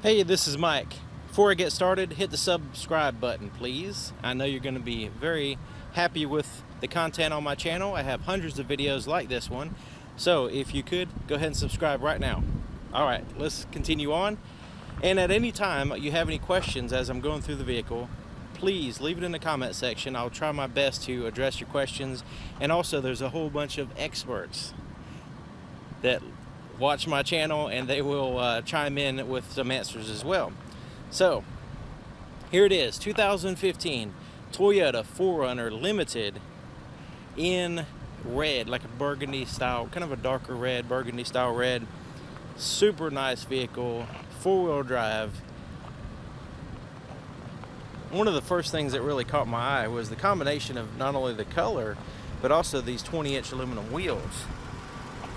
Hey, this is Mike. Before I get started, hit the subscribe button, please. I know you're going to be very happy with the content on my channel. I have hundreds of videos like this one. So if you could, go ahead and subscribe right now. All right, let's continue on. And at any time you have any questions as I'm going through the vehicle, please leave it in the comment section. I'll try my best to address your questions. And also, there's a whole bunch of experts that watch my channel, and they will chime in with some answers as well. So here it is, 2015 Toyota 4Runner Limited in red, like a burgundy style, kind of a darker red, burgundy style red. Super nice vehicle, four-wheel drive. One of the first things that really caught my eye was the combination of not only the color, but also these 20-inch aluminum wheels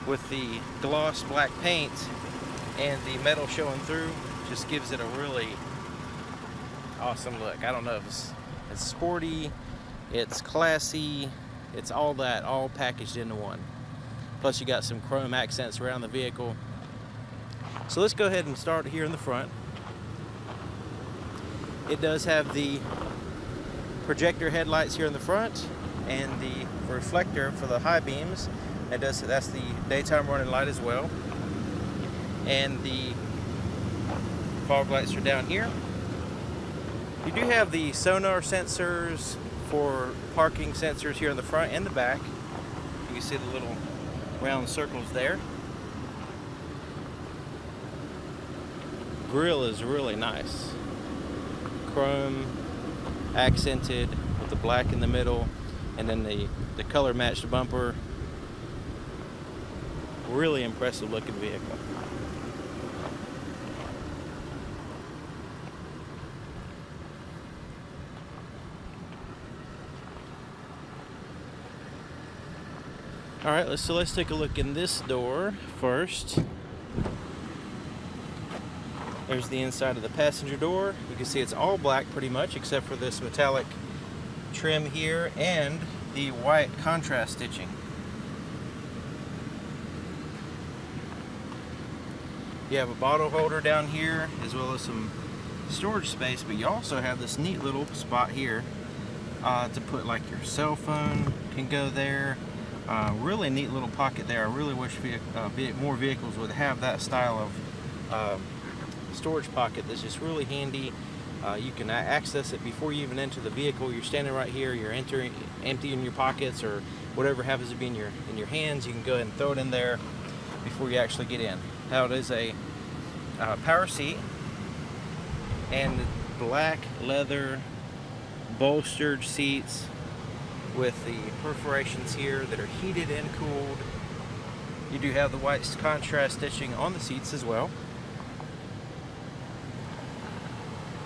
with the gloss black paint and the metal showing through. Just gives it a really awesome look. I don't know if it's sporty, it's classy, it's all that, all packaged into one. Plus you got some chrome accents around the vehicle. So let's go ahead and start here in the front. It does have the projector headlights here in the front and the reflector for the high beams. That's the daytime running light as well. And the fog lights are down here. You do have the sonar sensors for parking sensors here in the front and the back. You can see the little round circles there. Grille is really nice. Chrome accented with the black in the middle, and then the color matched bumper. Really impressive looking vehicle. All right, let's take a look in this door first. There's the inside of the passenger door. You can see it's all black pretty much, except for this metallic trim here and the white contrast stitching. You have a bottle holder down here, as well as some storage space, but you also have this neat little spot here to put, like, your cell phone can go there. Really neat little pocket there. I really wish more vehicles would have that style of storage pocket that's just really handy. You can access it before you even enter the vehicle. You're standing right here, you're emptying your pockets or whatever happens to be in your hands. You can go ahead and throw it in there before you actually get in. Now it is a power seat and black leather bolstered seats with the perforations here that are heated and cooled. You do have the white contrast stitching on the seats as well.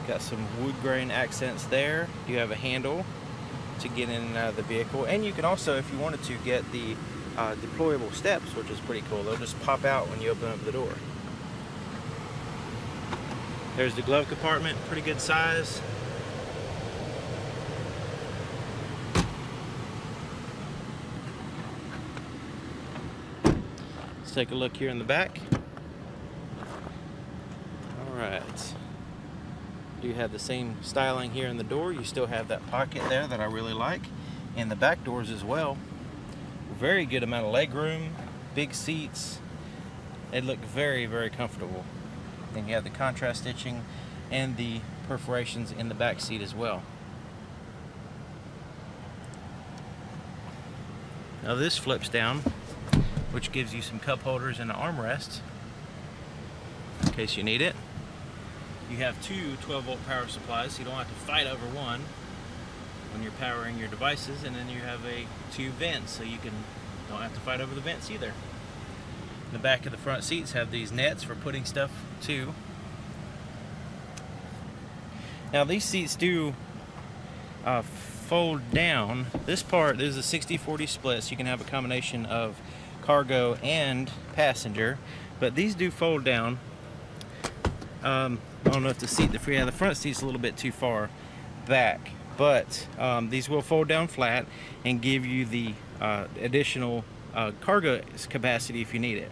Got some wood grain accents there. You have a handle to get in and out of the vehicle, and you can also, if you wanted to, get the deployable steps, which is pretty cool. They'll just pop out when you open up the door. There's the glove compartment, pretty good size. Let's take a look here in the back. All right. You have the same styling here in the door. You still have that pocket there that I really like, and the back doors as well. Very good amount of leg room, big seats. They look very, very comfortable. Then you have the contrast stitching and the perforations in the back seat as well. Now this flips down, which gives you some cup holders and an armrest in case you need it. You have two 12-volt power supplies, so you don't have to fight over one when you're powering your devices, and then you have two vents, so you don't have to fight over the vents either. The back of the front seats have these nets for putting stuff too. Now these seats do fold down. This is a 60-40 split, so you can have a combination of cargo and passenger, but these do fold down. I don't know if the front seat's a little bit too far back, but these will fold down flat and give you the additional cargo capacity if you need it.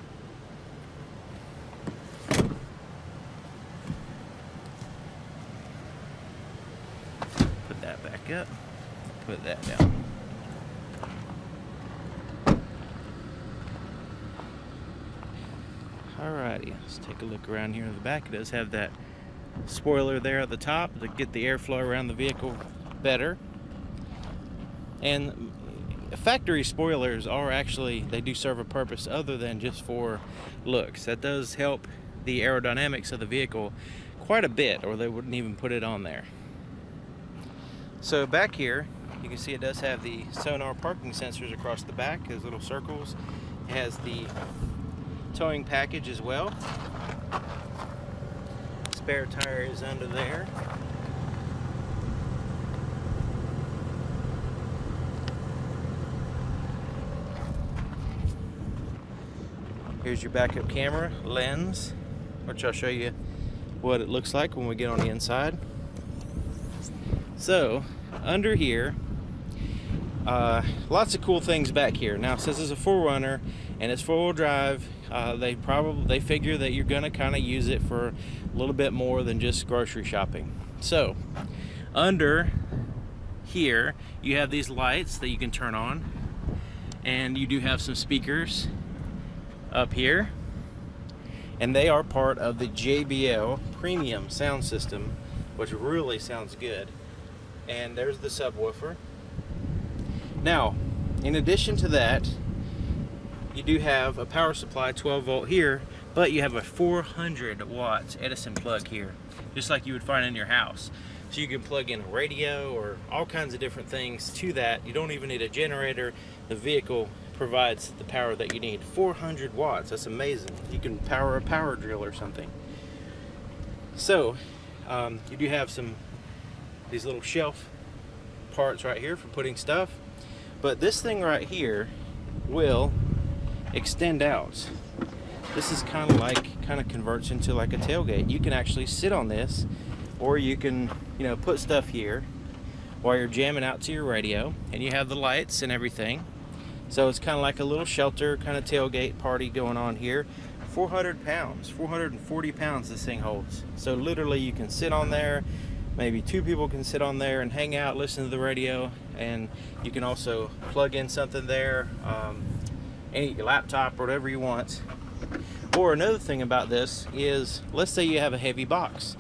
back up, put that down. Alrighty, let's take a look around here in the back. It does have that spoiler there at the top to get the airflow around the vehicle better. And factory spoilers are actually, they do serve a purpose other than just for looks. That does help the aerodynamics of the vehicle quite a bit, or they wouldn't even put it on there. So back here, you can see it does have the sonar parking sensors across the back, those little circles. It has the towing package as well. Spare tire is under there. Here's your backup camera, lens, which I'll show you what it looks like when we get on the inside. So, under here, lots of cool things back here. Now, since it's a 4Runner and it's 4-wheel drive, they figure that you're gonna kind of use it for a little bit more than just grocery shopping. So, under here, you have these lights that you can turn on, and you do have some speakers up here, and they are part of the JBL premium sound system, which really sounds good. And there's the subwoofer. Now, in addition to that, you do have a power supply, 12 volt here, but you have a 400 watts Edison plug here, just like you would find in your house. So you can plug in a radio or all kinds of different things to that. You don't even need a generator. The vehicle provides the power that you need. 400 watts, that's amazing. You can power a power drill or something. So you do have these little shelf parts right here for putting stuff, but this thing right here will extend out. This is kind of converts into like a tailgate. You can actually sit on this, or you can, you know, put stuff here while you're jamming out to your radio, and you have the lights and everything. So it's kind of like a little shelter kind of tailgate party going on here. 400 pounds, 440 pounds this thing holds. So literally you can sit on there, maybe 2 people can sit on there and hang out, listen to the radio, and you can also plug in something there, any laptop or whatever you want. Or another thing about this is, let's say you have a heavy box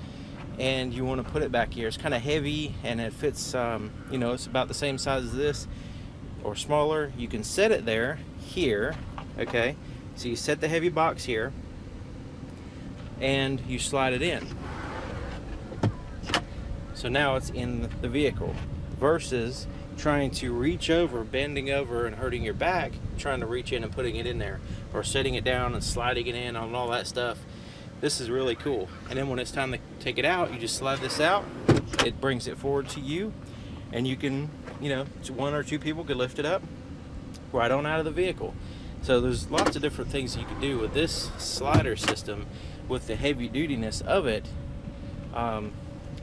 and you want to put it back here. It's kind of heavy and it fits, you know, it's about the same size as this or smaller. You can set it there, here, okay? So you set the heavy box here and you slide it in. So now it's in the vehicle, versus trying to reach over, bending over and hurting your back, trying to reach in and putting it in there, or setting it down and sliding it in on all that stuff. This is really cool. And then when it's time to take it out, you just slide this out, it brings it forward to you, and you can, you know, 1 or 2 people could lift it up right on out of the vehicle. So there's lots of different things you can do with this slider system with the heavy dutiness of it.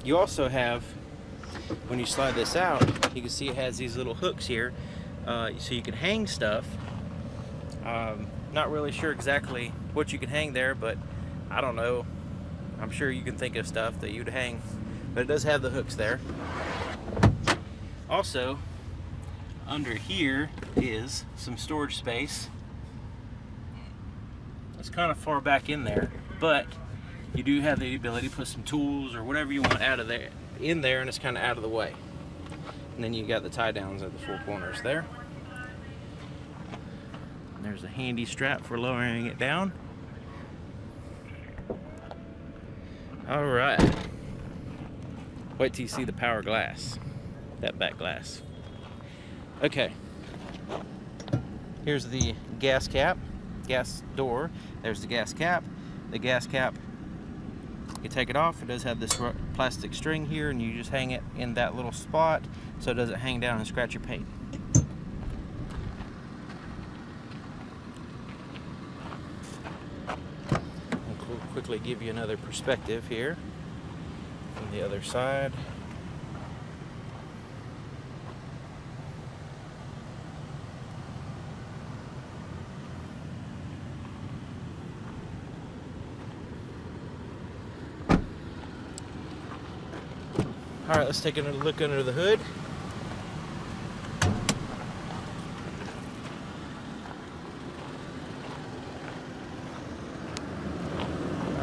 You also have, when you slide this out, you can see it has these little hooks here, so you can hang stuff. Not really sure exactly what you can hang there, but I don't know. I'm sure you can think of stuff that you'd hang, but it does have the hooks there. Also, under here is some storage space. It's kind of far back in there, but you do have the ability to put some tools or whatever you want out of there, in there, and it's kind of out of the way. And then you got the tie downs at the 4 corners there. And there's a handy strap for lowering it down. All right. Wait till you see the power glass, that back glass. Okay. Here's the gas cap, gas door. There's the gas cap. The gas cap, you take it off, it does have this plastic string here, and you just hang it in that little spot so it doesn't hang down and scratch your paint. I'll quickly give you another perspective here from the other side. All right, let's take another look under the hood.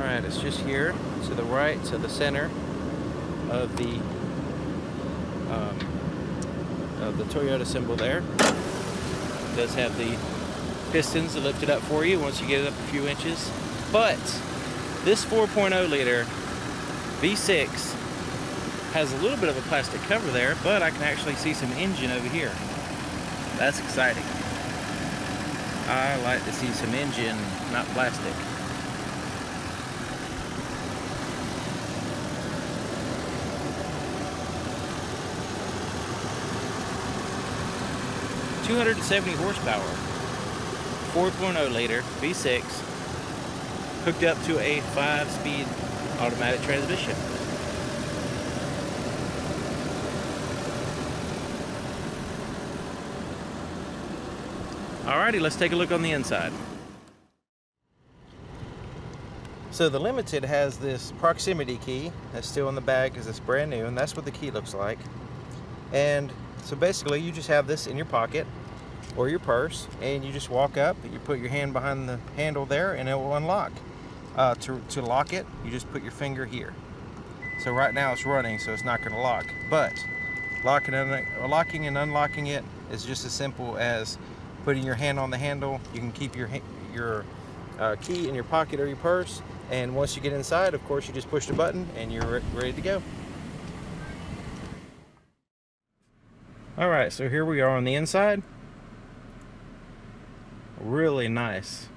Alright, it's just here to the right, to the center of the Toyota symbol there. It does have the pistons that lift it up for you once you get it up a few inches. But this 4.0 liter V6 has a little bit of a plastic cover there, but I can actually see some engine over here. That's exciting. I like to see some engine, not plastic. .270 horsepower, 4.0 liter V6, hooked up to a 5-speed automatic transmission. Alrighty, let's take a look on the inside. So the Limited has this proximity key that's still in the bag because it's brand new, and that's what the key looks like. And so basically you just have this in your pocket or your purse, and you just walk up, you put your hand behind the handle there, and it will unlock. To lock it, you just put your finger here. So right now it's running, so it's not going to lock. But locking and unlocking it is just as simple as putting your hand on the handle. You can keep your key in your pocket or your purse, and once you get inside, of course, you just push the button and you're ready to go. Alright, so here we are on the inside. Really nice,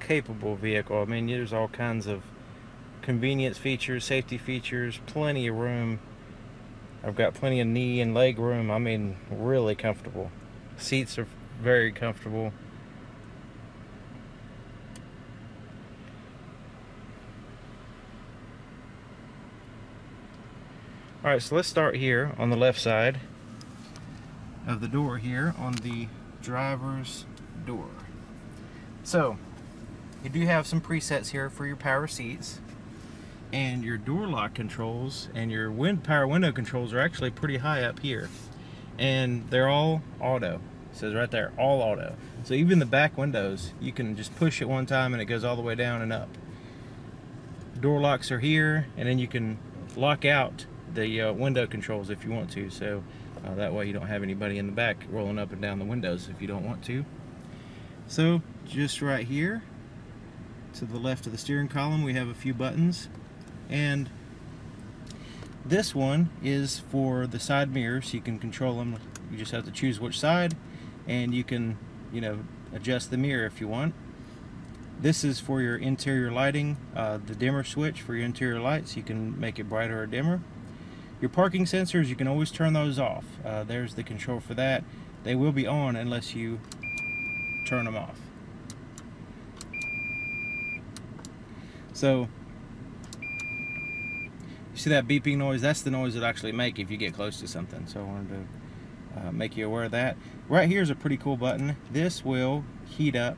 capable vehicle. I mean, there's all kinds of convenience features, safety features, plenty of room. I've got plenty of knee and leg room. I mean, really comfortable. Seats are very comfortable. Alright, so let's start here on the left side of the door here on the driver's door. So you do have some presets here for your power seats, and your door lock controls and your power window controls are actually pretty high up here, and they're all auto. It says right there, all auto. So even the back windows, you can just push it one time and it goes all the way down and up. Door locks are here, and then you can lock out the window controls if you want to, so that way you don't have anybody in the back rolling up and down the windows if you don't want to. So just right here to the left of the steering column, we have a few buttons, and this one is for the side mirrors. You can control them. You just have to choose which side, and you can, adjust the mirror if you want. This is for your interior lighting, the dimmer switch for your interior lights. You can make it brighter or dimmer. Your parking sensors, you can always turn those off. There's the control for that. They will be on unless you turn them off. So you see that beeping noise? That's the noise it actually make if you get close to something. So I wanted to make you aware of that. Right here is a pretty cool button. This will heat up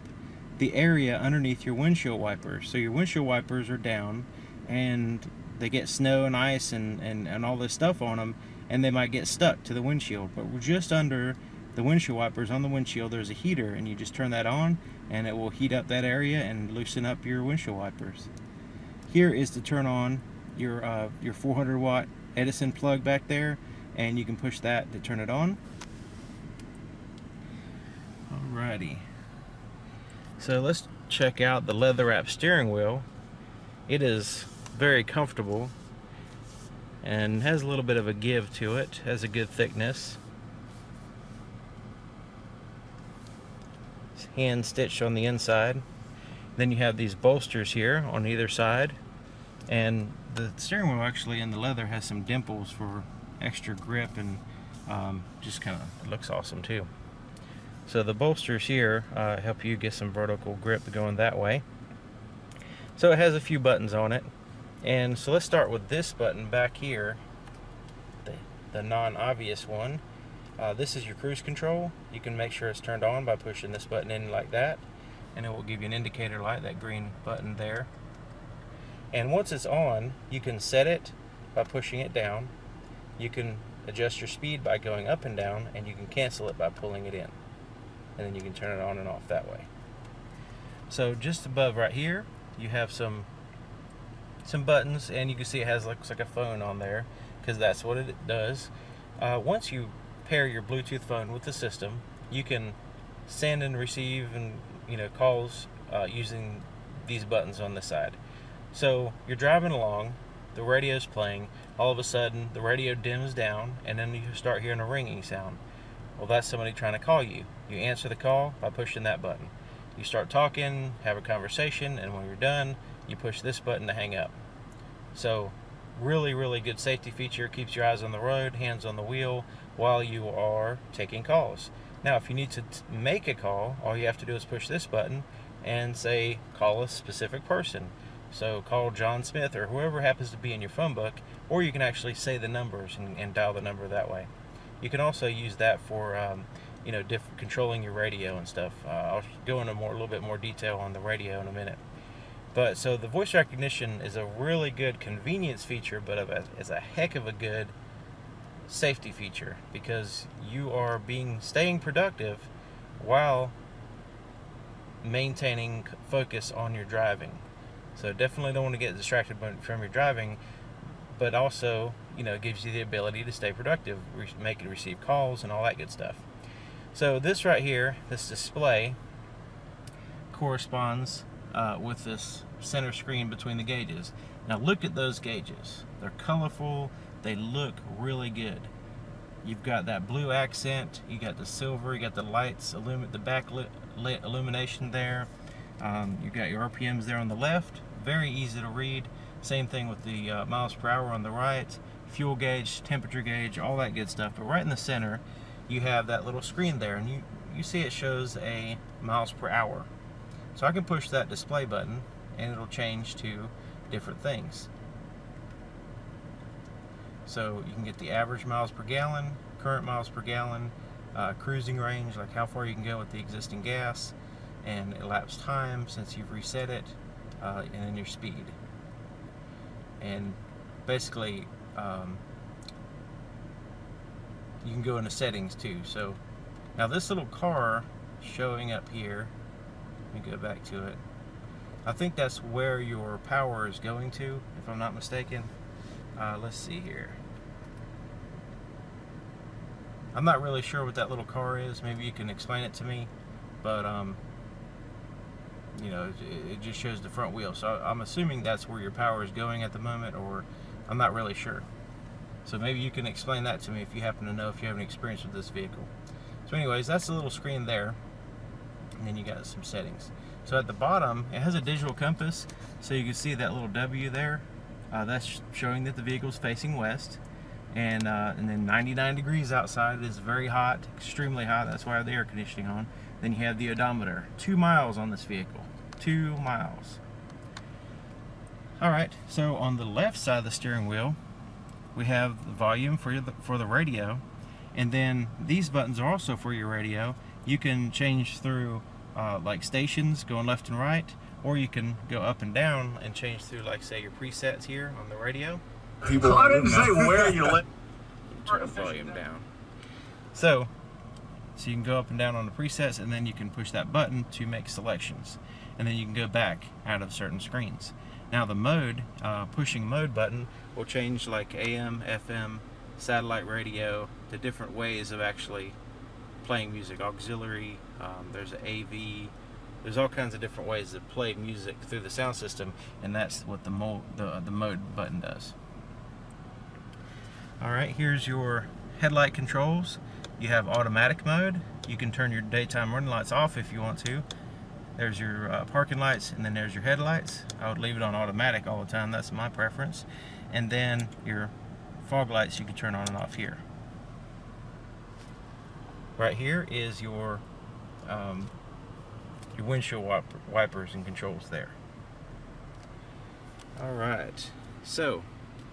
the area underneath your windshield wipers. So your windshield wipers are down, and they get snow and ice and all this stuff on them, and they might get stuck to the windshield. But we're just under the windshield wipers. On the windshield there's a heater, and you just turn that on and it will heat up that area and loosen up your windshield wipers. Here is to turn on your 400 watt Edison plug back there, and you can push that to turn it on. Alrighty, so let's check out the leather wrap steering wheel. It is very comfortable and has a little bit of a give to it, has a good thickness. It's hand stitched on the inside. Then you have these bolsters here on either side, and the steering wheel actually in the leather has some dimples for extra grip, and just kind of looks awesome too. So the bolsters here help you get some vertical grip going that way. So it has a few buttons on it, and so let's start with this button back here, the non-obvious one. This is your cruise control. You can make sure it's turned on by pushing this button in like that, and it will give you an indicator light, that green button there. And once it's on, you can set it by pushing it down. You can adjust your speed by going up and down, and you can cancel it by pulling it in. And then you can turn it on and off that way. So just above right here, you have some some buttons, and you can see it has looks like a phone on there, because that's what it does. Once you pair your Bluetooth phone with the system, you can send and receive and calls using these buttons on the side. So you're driving along, the radio's playing, all of a sudden the radio dims down, and then you start hearing a ringing sound. Well, that's somebody trying to call you. You answer the call by pushing that button. You start talking, have a conversation, and when you're done, you push this button to hang up. So really good safety feature. Keeps your eyes on the road, hands on the wheel while you are taking calls. Now if you need to make a call, all you have to do is push this button and say call a specific person. So call John Smith or whoever happens to be in your phone book, or you can actually say the numbers and dial the number that way. You can also use that for controlling your radio and stuff. I'll go into a little bit more detail on the radio in a minute. But so the voice recognition is a really good convenience feature, but it's a heck of a good safety feature, because you are staying productive while maintaining focus on your driving. So definitely don't want to get distracted from your driving, but also gives you the ability to stay productive, make and receive calls and all that good stuff. So this right here, this display, corresponds with this center screen between the gauges. Now look at those gauges. They're colorful, they look really good. You've got that blue accent, you got the silver, you got the lights, the backlit illumination there. You've got your RPMs there on the left, very easy to read. Same thing with the miles per hour on the right, fuel gauge, temperature gauge, all that good stuff. But right in the center, you have that little screen there, and you see it shows a miles per hour. So I can push that display button and it'll change to different things. So you can get the average miles per gallon, current miles per gallon, cruising range, like how far you can go with the existing gas, and elapsed time since you've reset it, and then your speed. And basically you can go into settings too. So now this little car showing up here, let me go back to it. I think that's where your power is going to, if I'm not mistaken. Let's see here. I'm not really sure what that little car is. Maybe you can explain it to me. But it just shows the front wheel. So I'm assuming that's where your power is going at the moment, or I'm not really sure. So maybe you can explain that to me if you happen to know, if you have any experience with this vehicle. So anyways, that's the little screen there. And then you got some settings. So at the bottom, it has a digital compass. So you can see that little W there. That's showing that the vehicle is facing west. And then 99 degrees outside. It is very hot, extremely hot. That's why I have the air conditioning on. Then you have the odometer. 2 miles on this vehicle. 2 miles. Alright, so on the left side of the steering wheel, we have the volume for the radio. And then these buttons are also for your radio. You can change through like stations going left and right, or you can go up and down and change through, like, say, your presets here on the radio. I didn't say where you let. Turn the volume down. So you can go up and down on the presets, and then you can push that button to make selections, and then you can go back out of certain screens. Now the mode, pushing mode button will change like AM, FM, satellite radio, the different ways of actually playing music, auxiliary, there's an AV, there's all kinds of different ways to play music through the sound system, and that's what the mode button does. Alright, here's your headlight controls. You have automatic mode. You can turn your daytime running lights off if you want to. There's your parking lights, and then there's your headlights. I would leave it on automatic all the time, that's my preference. And then your fog lights you can turn on and off here. Right here is your windshield wipers and controls there. Alright, so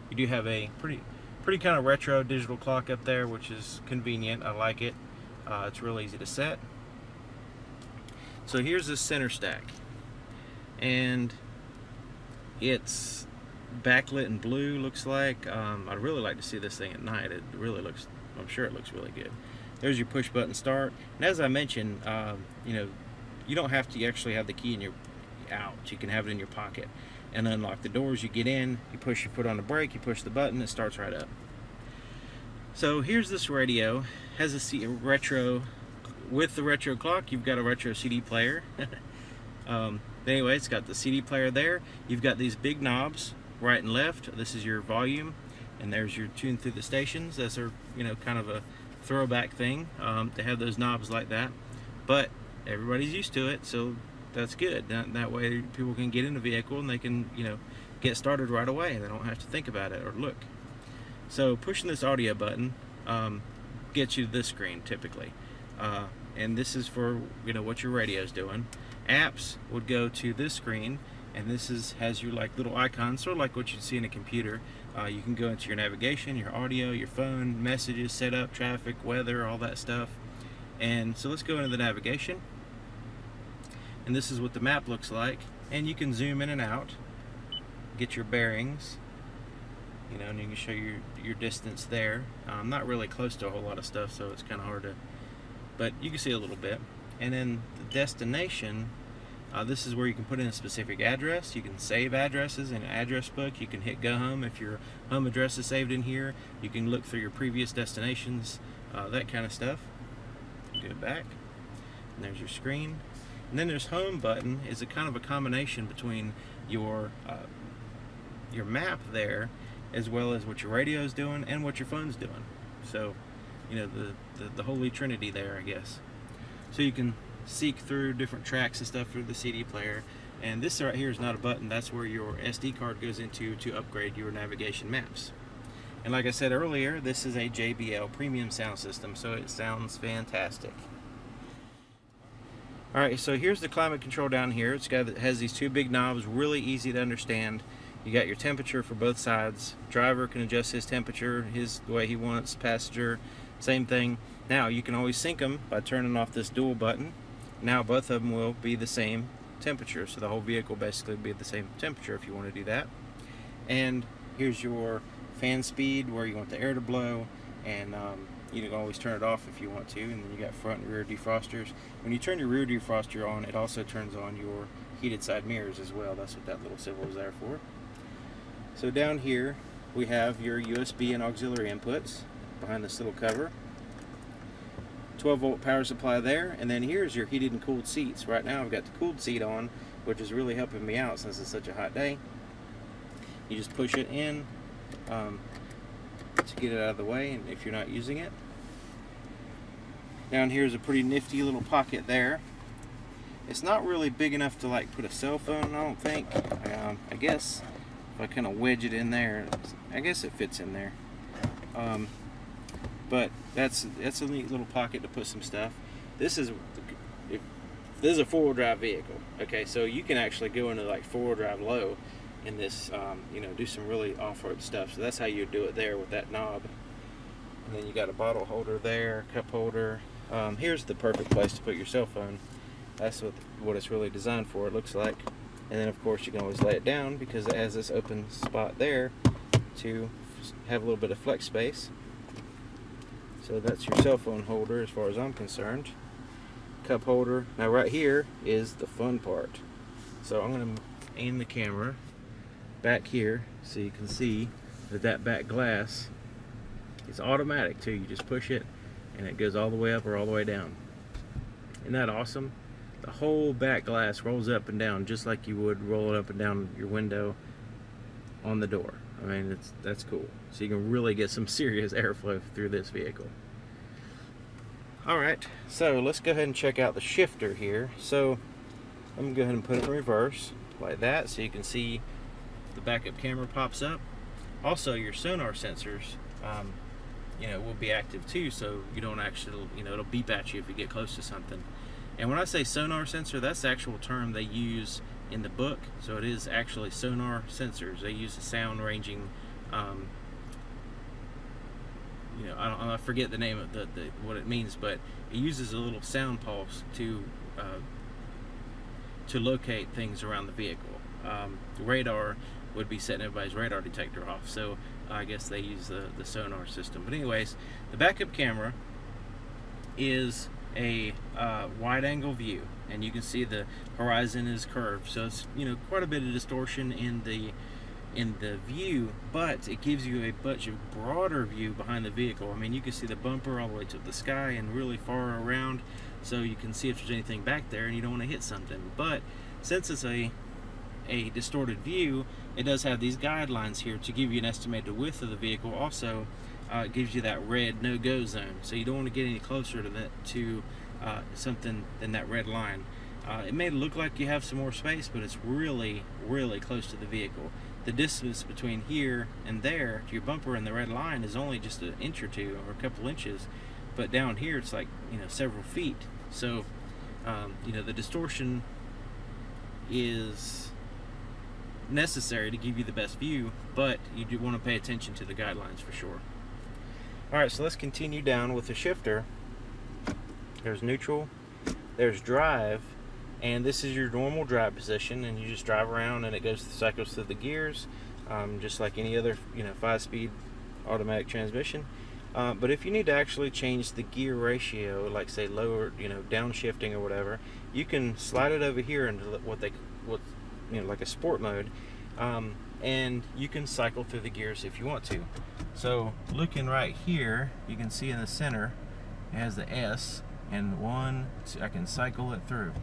you do have a pretty kind of retro digital clock up there, which is convenient. I like it. It's real easy to set. So here's the center stack, and it's backlit in blue, looks like. I'd really like to see this thing at night. It really looks, I'm sure it looks really good. There's your push button start, and as I mentioned, you don't have to actually have the key in your out. You can have it in your pocket. and unlock the doors. You get in, you push your foot on the brake, you push the button, it starts right up. So here's this radio. Has a retro, with the retro clock, you've got a retro CD player. Anyway, it's got the CD player there. You've got these big knobs, right and left. This is your volume, and there's your tune through the stations. Those are, you know, kind of a throwback thing to have those knobs like that. But everybody's used to it, so that's good. That way people can get in the vehicle and they can, you know, get started right away. They don't have to think about it or look. So pushing this audio button gets you to this screen typically. And this is for, you know, what your radio's doing. Apps would go to this screen, and this has your like little icons, sort of like what you'd see in a computer. You can go into your navigation, your audio, your phone, messages, setup, traffic, weather, all that stuff. And so let's go into the navigation. And this is what the map looks like. And you can zoom in and out, get your bearings, you know, and you can show your distance there. I'm not really close to a whole lot of stuff, so it's kind of hard to, but you can see a little bit. And then the destination, this is where you can put in a specific address. You can save addresses in an address book. You can hit go home if your home address is saved in here. You can look through your previous destinations, that kind of stuff. Go back, and there's your screen. And then there's home button is a kind of a combination between your map there, as well as what your radio is doing and what your phone's doing. So, you know, the holy trinity there, I guess. So you can seek through different tracks and stuff through the CD player. And this right here is not a button. That's where your SD card goes into to upgrade your navigation maps. And like I said earlier, this is a JBL premium sound system, so it sounds fantastic. Alright, so here's the climate control down here. It has these two big knobs, really easy to understand. You got your temperature for both sides. Driver can adjust his temperature the way he wants. Passenger, same thing. Now you can always sync them by turning off this dual button. Now both of them will be the same temperature, so the whole vehicle basically will be the same temperature if you want to do that. And here's your fan speed, where you want the air to blow, and you can always turn it off if you want to. And then you got front and rear defrosters. When you turn your rear defroster on, it also turns on your heated side mirrors as well. That's what that little symbol is there for. So down here we have your USB and auxiliary inputs behind this little cover. 12-volt power supply there, and then here's your heated and cooled seats. Right now I've got the cooled seat on, which is really helping me out since it's such a hot day. You just push it in to get it out of the way, and if you're not using it. Down here is a pretty nifty little pocket there. It's not really big enough to like put a cell phone, I don't think. I guess if I kind of wedge it in there, I guess it fits in there. But that's a neat little pocket to put some stuff. This is a four-wheel drive vehicle. Okay, so you can actually go into like four-wheel drive low in this, you know, do some really off-road stuff. So that's how you do it there with that knob. And then you got a bottle holder there, cup holder. Here's the perfect place to put your cell phone. That's what it's really designed for, it looks like. And then of course you can always lay it down because it has this open spot there to have a little bit of flex space. So that's your cell phone holder as far as I'm concerned. Cup holder. Now right here is the fun part. So I'm going to aim the camera back here so you can see that back glass is automatic too. You just push it and it goes all the way up or all the way down. Isn't that awesome? The whole back glass rolls up and down just like you would roll it up and down your window on the door. I mean, that's cool. So you can really get some serious airflow through this vehicle. Alright, so let's go ahead and check out the shifter here. So I'm going to go ahead and put it in reverse like that so you can see the backup camera pops up. Also, your sonar sensors you know, will be active too, so you don't actually, you know, it'll beep at you if you get close to something. And when I say sonar sensor, that's the actual term they use in the book. So it is actually sonar sensors. They use the sound ranging, you know, I forget the name of what it means, but it uses a little sound pulse to locate things around the vehicle. The radar would be setting everybody's radar detector off, so I guess they use the sonar system. But anyways, the backup camera is a wide angle view, and you can see the horizon is curved, so it's, you know, quite a bit of distortion in the view, but it gives you a much broader view behind the vehicle. I mean, you can see the bumper all the way to the sky and really far around, so you can see if there's anything back there and you don't want to hit something. But since it's a distorted view, it does have these guidelines here to give you an estimated width of the vehicle. Also, it gives you that red no-go zone, so you don't want to get any closer to that something than that red line. It may look like you have some more space, but it's really, really close to the vehicle. The distance between here and there to your bumper and the red line is only just an inch or two, or a couple inches, but down here it's like, you know, several feet. So you know, the distortion is necessary to give you the best view, but you do want to pay attention to the guidelines for sure. Alright, so let's continue down with the shifter. There's neutral, there's drive, and this is your normal drive position, and you just drive around and it cycles through the gears, just like any other, you know, 5-speed automatic transmission. But if you need to actually change the gear ratio, like say lower, you know, downshifting or whatever, you can slide it over here into what you know, like a sport mode, and you can cycle through the gears if you want to. So looking right here, you can see in the center it has the S, and I can cycle it through.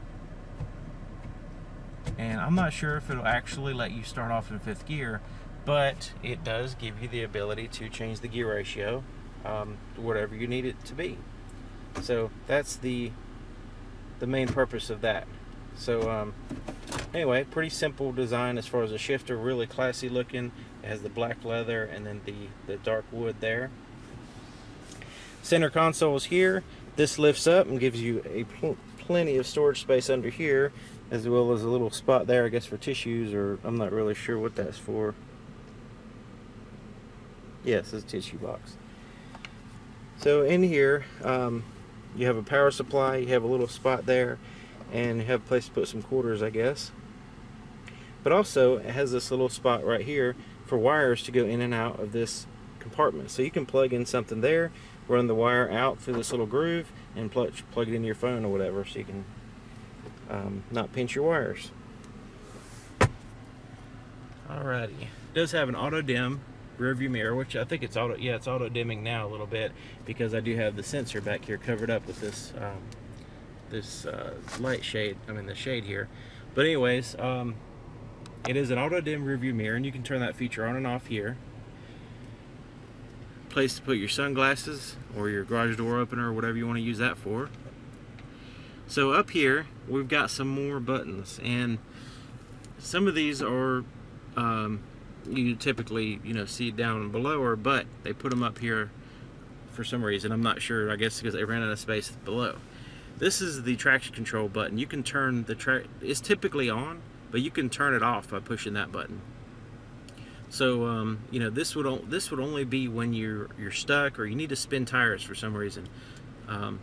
And I'm not sure if it'll actually let you start off in 5th gear, but it does give you the ability to change the gear ratio to whatever you need it to be. So that's the main purpose of that. So anyway, pretty simple design as far as a shifter, really classy looking. It has the black leather and then the dark wood there. Center console is here. This lifts up and gives you plenty of storage space under here, as well as a little spot there, I guess, for tissues, or I'm not really sure what that's for. Yes, it's a tissue box. So in here, you have a power supply, you have a little spot there, and you have a place to put some quarters, I guess. But also, it has this little spot right here for wires to go in and out of this compartment. So you can plug in something there, run the wire out through this little groove, and plug it into your phone or whatever, so you can not pinch your wires. Alrighty, it does have an auto dim rear view mirror, which I think it's auto dimming now a little bit, because I do have the sensor back here covered up with this light shade, the shade here. But anyways, it is an auto dim rear view mirror, and you can turn that feature on and off here. Place to put your sunglasses or your garage door opener or whatever you want to use that for. So up here we've got some more buttons, and some of these are you typically, you know, see down below her, but they put them up here for some reason. I'm not sure, I guess because they ran out of space below. This is the traction control button. You can turn it's typically on, but you can turn it off by pushing that button. So you know, this would only be when you're stuck or you need to spin tires for some reason.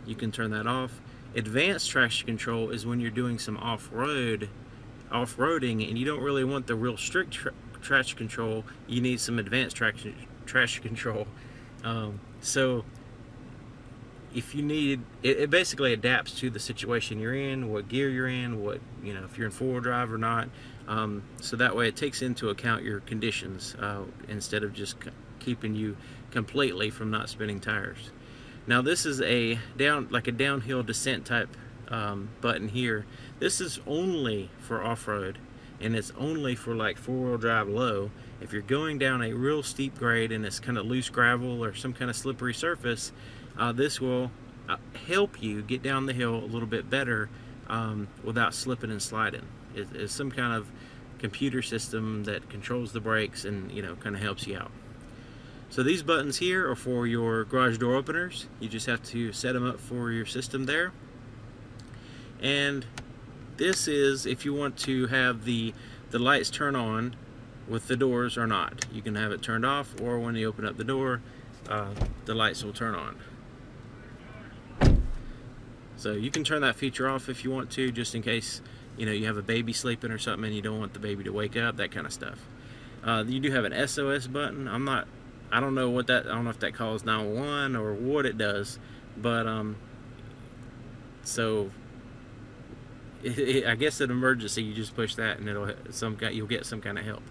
You can turn that off. Advanced traction control is when you're doing some off-roading and you don't really want the real strict traction control. You need some advanced traction control. So if you need it basically adapts to the situation you're in, what gear you're in, what, you know, if you're in 4-wheel drive or not. So that way it takes into account your conditions instead of just keeping you completely from not spinning tires. Now this is like a downhill descent type button here. This is only for off-road, and it's only for like 4-wheel drive low. If you're going down a real steep grade and it's kind of loose gravel or some kind of slippery surface, this will help you get down the hill a little bit better without slipping and sliding. It's some kind of computer system that controls the brakes and, you know, kind of helps you out. So these buttons here are for your garage door openers. You just have to set them up for your system there. And this is if you want to have the lights turn on with the doors or not. You can have it turned off, or when you open up the door, the lights will turn on. So you can turn that feature off if you want to, just in case, you know, you have a baby sleeping or something and you don't want the baby to wake up, that kind of stuff. You do have an SOS button. I don't know if that calls 911 or what it does, but So I guess in emergency you just push that and you'll get some kind of help.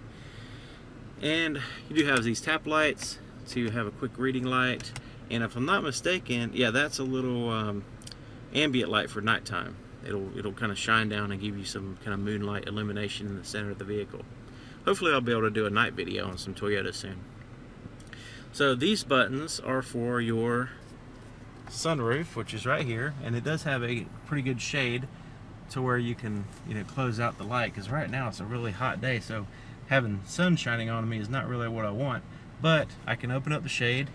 And you do have these tap lights to have a quick reading light, and if I'm not mistaken, yeah, that's a little ambient light for nighttime. It'll kind of shine down and give you some kind of moonlight illumination in the center of the vehicle. Hopefully I'll be able to do a night video on some Toyota soon. So these buttons are for your sunroof, which is right here, and it does have a pretty good shade to where you can, you know, close out the light, because right now it's a really hot day, so having sun shining on me is not really what I want. But I can open up the shade,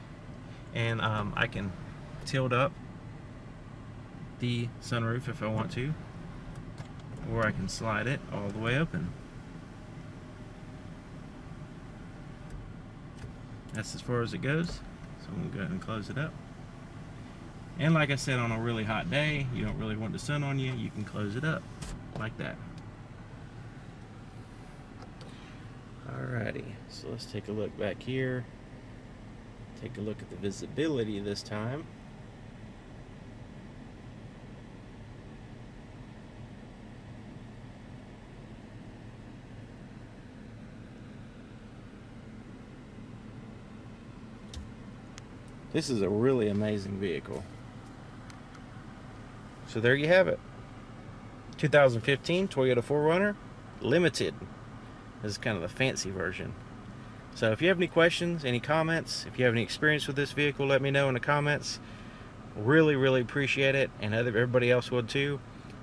and I can tilt up the sunroof if I want to, or I can slide it all the way open. That's as far as it goes, so I'm going to go ahead and close it up. And like I said, on a really hot day, you don't really want the sun on you, you can close it up like that. Alrighty, so let's take a look back here. Take a look at the visibility this time. This is a really amazing vehicle. So there you have it. 2015 Toyota 4Runner Limited. This is kind of the fancy version. So if you have any questions, any comments, if you have any experience with this vehicle, let me know in the comments. Really appreciate it, and everybody else would too.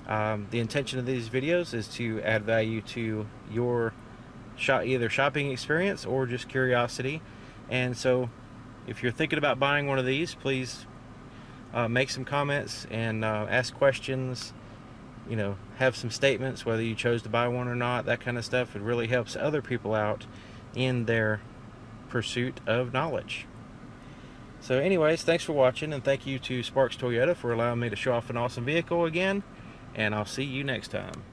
The intention of these videos is to add value to your either shopping experience or just curiosity. And so if you're thinking about buying one of these, please make some comments and ask questions. You know, have some statements whether you chose to buy one or not. That kind of stuff. It really helps other people out in their pursuit of knowledge. So anyways, thanks for watching, and thank you to Sparks Toyota for allowing me to show off an awesome vehicle again, and I'll see you next time.